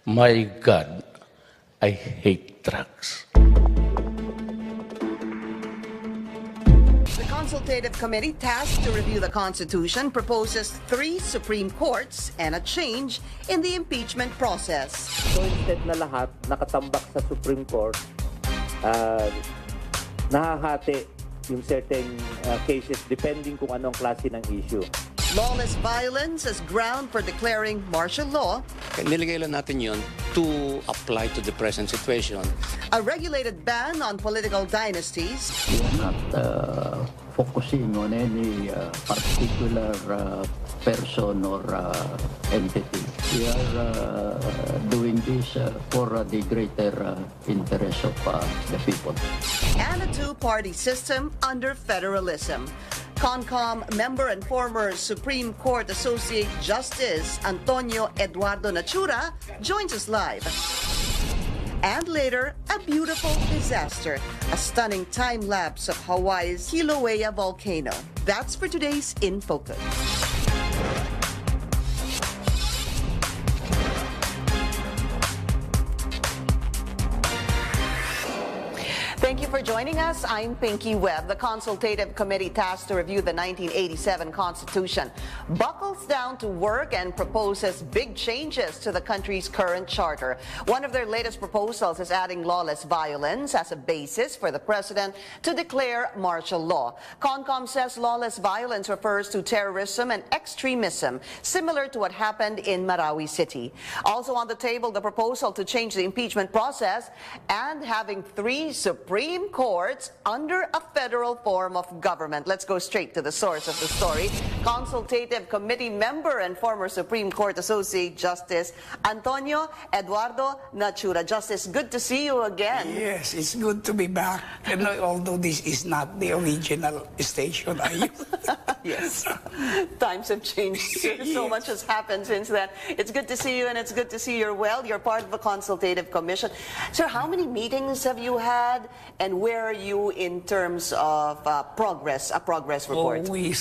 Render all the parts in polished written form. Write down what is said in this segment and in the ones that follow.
My God, I hate drugs. The consultative committee tasked to review the Constitution proposes 3 Supreme Courts and a change in the impeachment process. So instead na lahat nakatambak sa Supreme Court, nahahati yung certain cases depending kung anong klase ng issue. Lawless violence as ground for declaring martial law. Nilagay lang natin yun to apply to the present situation. A regulated ban on political dynasties. We are not focusing on any particular person or entity. We are doing this for the greater interest of the people. And a 2-party system under federalism. CONCOM member and former Supreme Court Associate Justice Antonio Eduardo Nachura joins us live. And later, a beautiful disaster, a stunning time lapse of Hawaii's Kilauea volcano. That's for today's In Focus. Thank you for joining us. I'm Pinky Webb. The consultative committee tasked to review the 1987 Constitution buckles down to work and proposes big changes to the country's current charter. One of their latest proposals is adding lawless violence as a basis for the president to declare martial law. CONCOM says lawless violence refers to terrorism and extremism, similar to what happened in Marawi City. Also on the table, the proposal to change the impeachment process and having 3 Supreme Courts under a federal form of government. Let's go straight to the source of the story. Consultative committee member and former Supreme Court Associate Justice Antonio Eduardo Nachura. Justice, good to see you again. Yes, it's good to be back. And although this is not the original station I use. Yes. Times have changed. So much has happened since then. It's good to see you, and it's good to see you're well. You're part of the consultative commission. Sir, how many meetings have you had, and where are you in terms of a progress report? We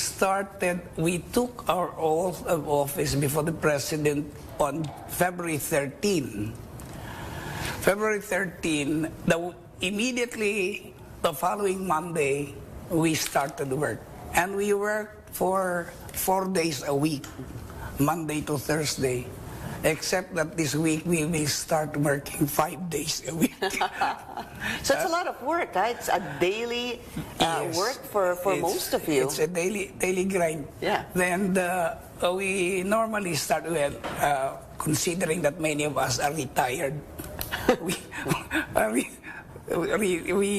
took our oath of office before the president on February 13. February 13, immediately the following Monday, we started work. And we worked for 4 days a week, Monday to Thursday. Except that this week we will start working 5 days a week. So it's a lot of work, right? It's a daily work for most of you. It's a daily grind. Yeah. Then we normally start with, considering that many of us are retired, we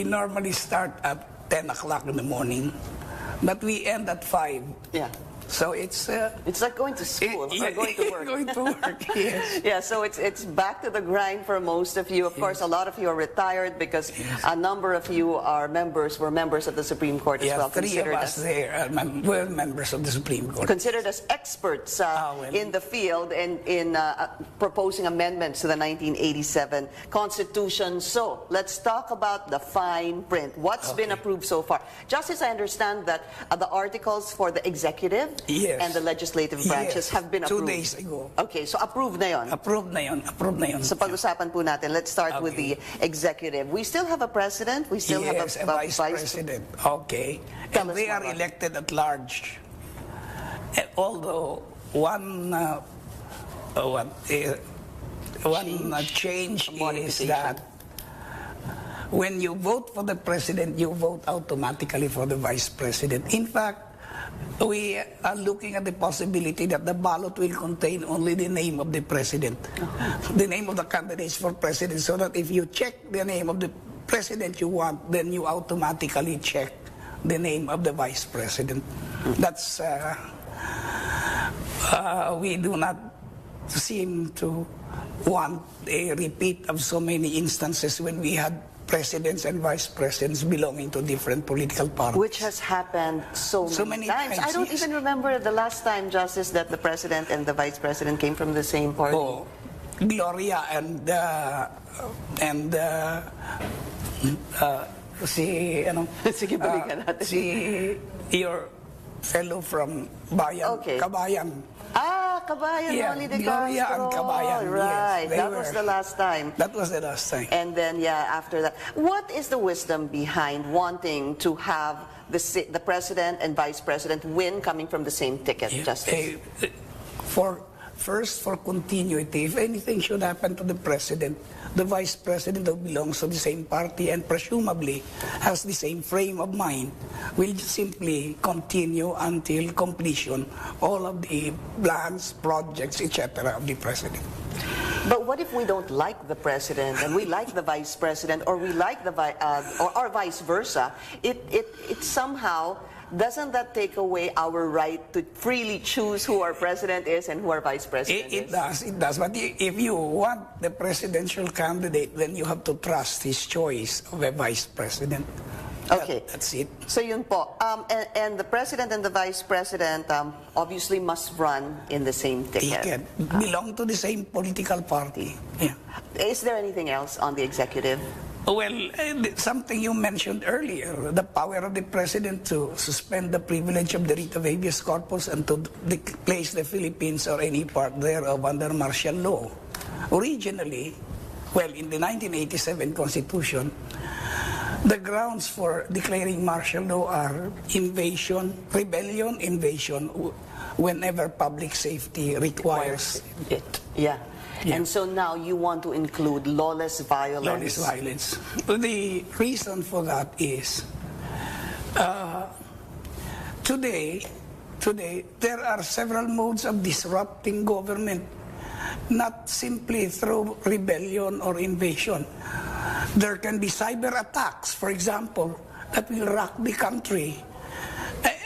normally start at 10 o'clock in the morning. But we end at 5. Yeah. So it's like going to school or going to work. Going to work, yes. Yeah, so it's back to the grind for most of you. Of course, a lot of you are retired because a number of you were members of the Supreme Court as well. 3 of us there were members of the Supreme Court. Considered as experts in the field and in proposing amendments to the 1987 Constitution. So let's talk about the fine print. What's been approved so far? Justice, I understand that the articles for the executive and the legislative branches have been approved. 2 days ago. Okay, so approved na yon. Approved na yon. So pag-usapan po natin, let's start with the executive. We still have a president. We still have a vice president. Okay. And they are elected at large. Although one change is that when you vote for the president, you vote automatically for the vice president. In fact, we are looking at the possibility that the ballot will contain only the name of the president, the name of the candidates for president, so that if you check the name of the president you want, then you automatically check the name of the vice president. That's, we do not seem to want a repeat of so many instances when we had presidents and vice presidents belonging to different political parties. Which has happened so many times. I don't even remember the last time, Justice, that the president and the vice president came from the same party. Oh, Gloria and Sige, balikan natin. your fellow from Bayan, Okay. Kabayan. Kabayan Yeah, Noli de Gloria Castro. and Kabayan, yes, Right, they that was were. the last time. That was the last time. And then, yeah, after that. What is the wisdom behind wanting to have the president and vice president win coming from the same ticket, Yeah. Justice? For continuity, if anything should happen to the president, the vice president who belongs to the same party and presumably has the same frame of mind will simply continue until completion all of the plans, projects, etc. of the president. But what if we don't like the president and we like the vice president, or we like or vice versa? It somehow, doesn't that take away our right to freely choose who our president is and who our vice president It is? does. But if you want the presidential candidate, then you have to trust his choice of a vice president. Okay. That's it. So yun po. And the president and the vice president obviously must run in the same He ticket. can belong to the same political party. Yeah. Is there anything else on the executive? Well, something you mentioned earlier, the power of the president to suspend the privilege of the writ of habeas corpus and to place the Philippines or any part thereof under martial law. Originally, well, in the 1987 Constitution, the grounds for declaring martial law are rebellion, invasion, whenever public safety requires it. Yeah. Yeah. And so now you want to include lawless violence. Lawless violence. The reason for that is today there are several modes of disrupting government, not simply through rebellion or invasion. There can be cyber attacks, for example, that will rock the country.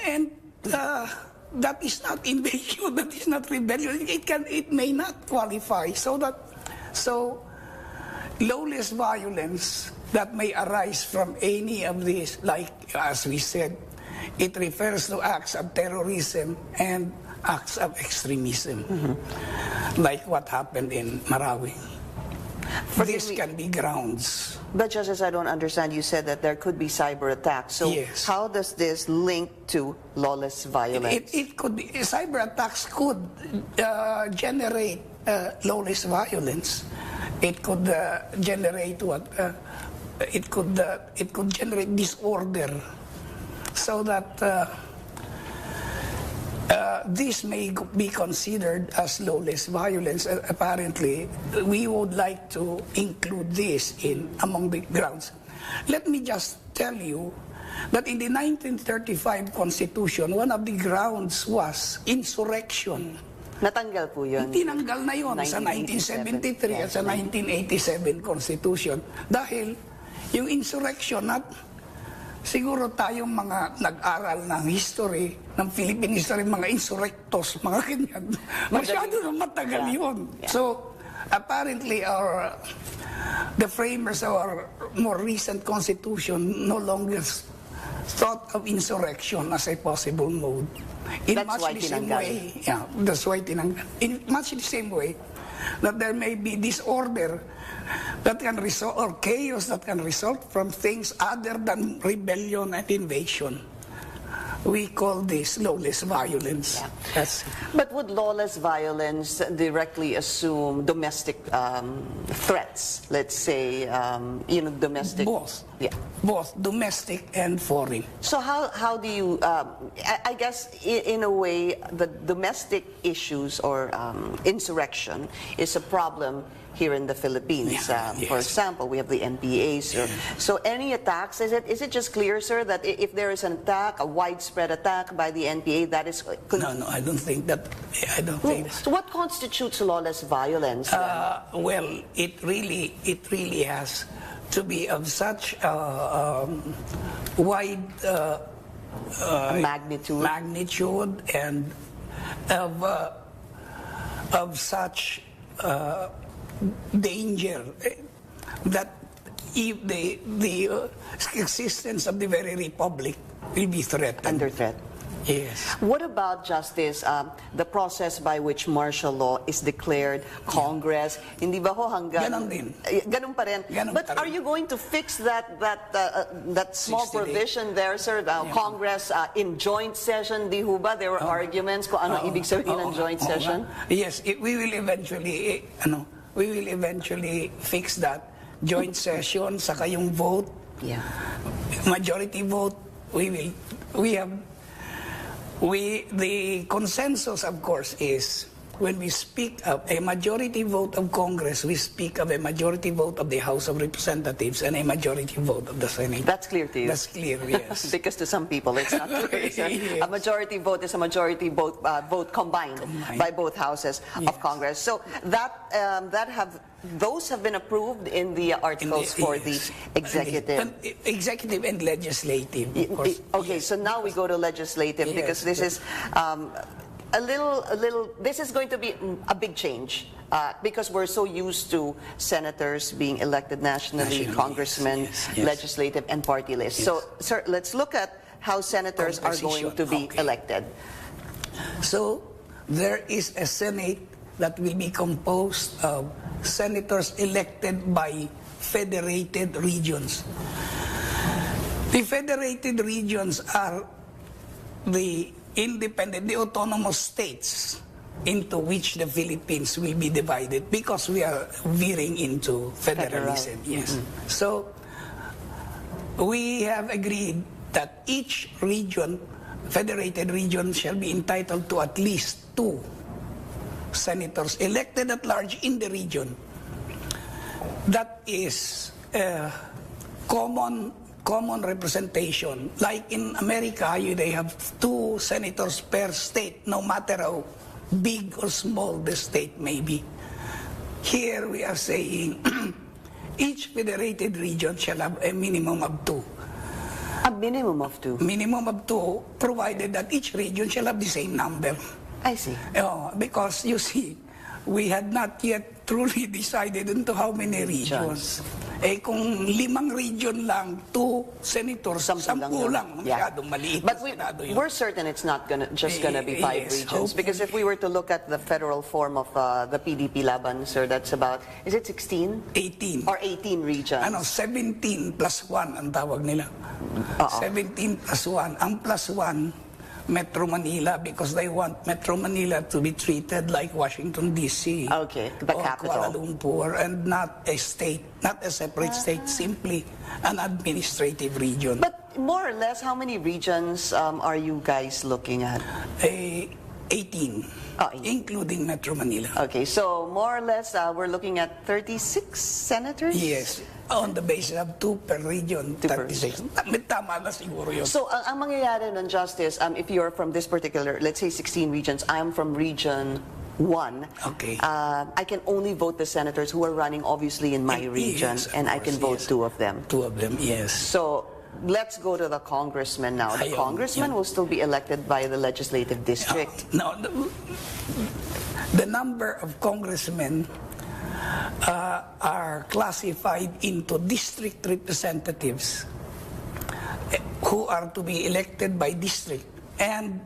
And that is not invasion, that is not rebellion. It may not qualify. So lawless violence that may arise from any of these, like as we said, it refers to acts of terrorism and acts of extremism, like what happened in Marawi. This can be grounds. But Justice, I don't understand. You said that there could be cyber attacks. So Yes. how does this link to lawless violence? It could be, cyber attacks could generate lawless violence. It could generate it could generate disorder, so that this may be considered as lawless violence. Apparently, we would like to include this among the grounds. Let me just tell you that in the 1935 Constitution, one of the grounds was insurrection. Natanggal po yun. Tinanggal na yun sa 1973 at sa 1987 Constitution. Dahil yung insurrection, siguro tayong mga nag-aral ng history, ng Philippine history, mga insurrectos, mga ganyan. Masyado na matagal yun. Yeah. So, apparently, the framers of our more recent Constitution no longer thought of insurrection as a possible mode. That's why tinanggal. That's why tinanggal. In much the same way that there may be disorder that can result, or chaos that can result from things other than rebellion and invasion. We call this lawless violence. Yeah. That's But would lawless violence directly assume domestic threats? Let's say, domestic. both. Yeah. Both domestic and foreign. So how do you? I guess in a way, the domestic issues or insurrection is a problem here in the Philippines. For example, we have the NPAs. So any attacks, is it just clear, sir, that if there is an attack, a widespread attack by the NPA, that is... No, I don't think that. I don't think. So what constitutes lawless violence then? Well, it really has to be of such wide magnitude and of such danger that if the existence of the very republic will be threatened. Under threat. Yes. What about, Justice, the process by which martial law is declared, Congress, hindi ba ho hanggang... Ganon din. Ganun pa rin. Ganon But pa rin. are you going to fix that small 60 days. provision there, sir? Congress in joint session, di ho ba? There were arguments kung ano ibig sabihin ng joint session? Yes, we will eventually fix that. Joint session, saka yung vote, Yeah. majority vote, the consensus, of course, is when we speak of a majority vote of Congress, we speak of a majority vote of the House of Representatives and a majority vote of the Senate. That's clear to you? That's clear, yes. Because to some people, it's not clear, sir. Yes. A majority vote is a majority vote, combined by both houses of Congress. So those have been approved in the articles for the executive. Executive and legislative, of course. Okay, so now we go to legislative because this is this is going to be a big change because we're so used to senators being elected nationally, congressmen, yes. legislative, and party lists. So, sir, let's look at how senators are going to be elected. So there is a Senate that will be composed of senators elected by federated regions. The federated regions are the independent, the autonomous states into which the Philippines will be divided because we are veering into federalism. Yes. So we have agreed that each region, federated region, shall be entitled to at least 2 senators elected at large in the region. That is common representation. Like in America, they have 2 senators per state, no matter how big or small the state may be. Here we are saying each federated region shall have a minimum of 2. A minimum of 2? Minimum of 2, provided that each region shall have the same number. I see. Because you see, we had not yet truly decided into how many regions. Kung 5 region lang, 2 senators, 10 lang. Masyadong maliit. But we're certain it's not just gonna be 5 regions. Hopefully. Because if we were to look at the federal form of the PDP Laban, sir, that's about, is it 16? 18. Or 18 regions? 17 plus 1 ang tawag nila. 17 plus 1. Ang plus 1, Metro Manila, because they want Metro Manila to be treated like Washington, D.C. Okay, the capital. Kuala Lumpur, and not a state, not a separate state, simply an administrative region. But more or less, how many regions are you guys looking at? 18, including Metro Manila. Okay, so more or less, we're looking at 36 senators? Yes, on the basis of 2 per region, 36. Tama na siguro yun. So, ang mangyayari ng Justice, if you're from this particular, let's say 16 regions, I'm from region 1. Okay. I can only vote the senators who are running, obviously, in my region, yes, and I can vote 2 of them. 2 of them, yes. So, let's go to the congressman now. The congressman will still be elected by the legislative district. No, the number of congressmen are classified into district representatives who are to be elected by district and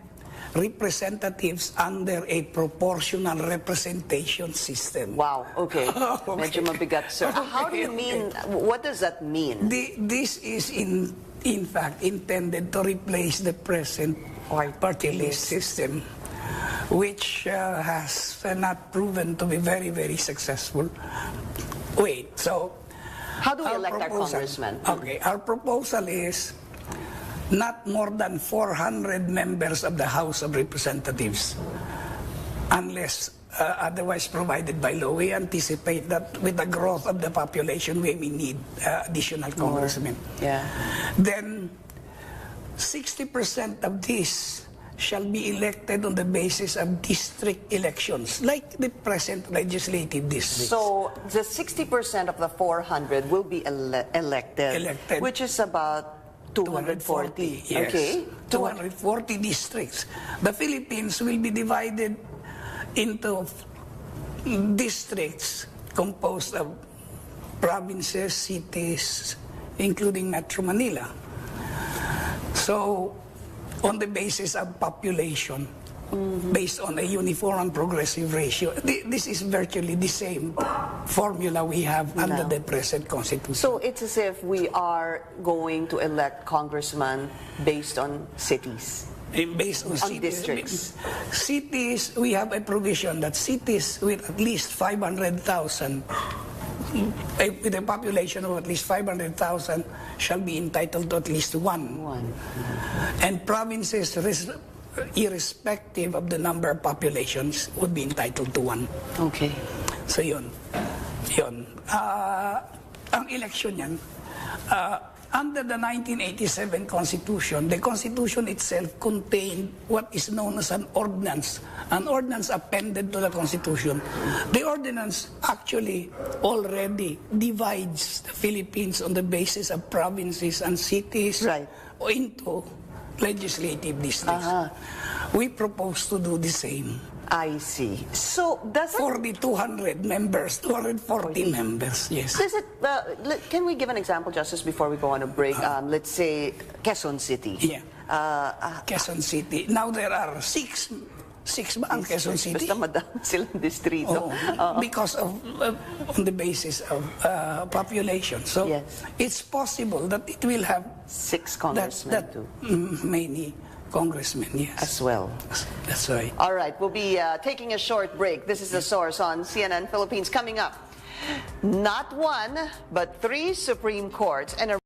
representatives under a proportional representation system. Wow, okay. Medyo mabigat, sir. How do you mean, what does that mean? This is in fact intended to replace the present party list system, which has not proven to be very, very successful. Wait, so... How do we elect our congressmen? Okay, our proposal is not more than 400 members of the House of Representatives, unless otherwise provided by law. We anticipate that with the growth of the population, we may need additional congressmen. Yeah. Then 60% of this shall be elected on the basis of district elections, like the present legislative districts. So the 60% of the 400 will be elected, which is about 240. Yes. Okay. 240 districts. The Philippines will be divided into districts composed of provinces, cities, including Metro Manila. So on the basis of population, based on a uniform and progressive ratio. This is virtually the same formula we have under the present constitution. So it's as if we are going to elect congressmen based on cities. Based on cities, districts. Cities, we have a provision that cities with at least 500,000, with a population of at least 500,000, shall be entitled to at least one. And provinces, irrespective of the number of populations, would be entitled to one. Okay. So yun. Ang election yan, under the 1987 Constitution, the Constitution itself contained what is known as an ordinance appended to the Constitution. The ordinance actually already divides the Philippines on the basis of provinces and cities into legislative districts. We propose to do the same. I see. So does it, For the 200 members, 240 members, yes. does it, can we give an example, Justice, before we go on a break? Let's say Quezon City. Yeah. Quezon City. Now there are six ba ang Quezon City? Basta madami silang distrito. Because of on the basis of population. So it's possible that it will have 6 congressmen too. Many congressmen, yes. As well. That's right. All right, we'll be taking a short break. This is The Source on CNN Philippines. Coming up, not 1, but 3 Supreme Courts and a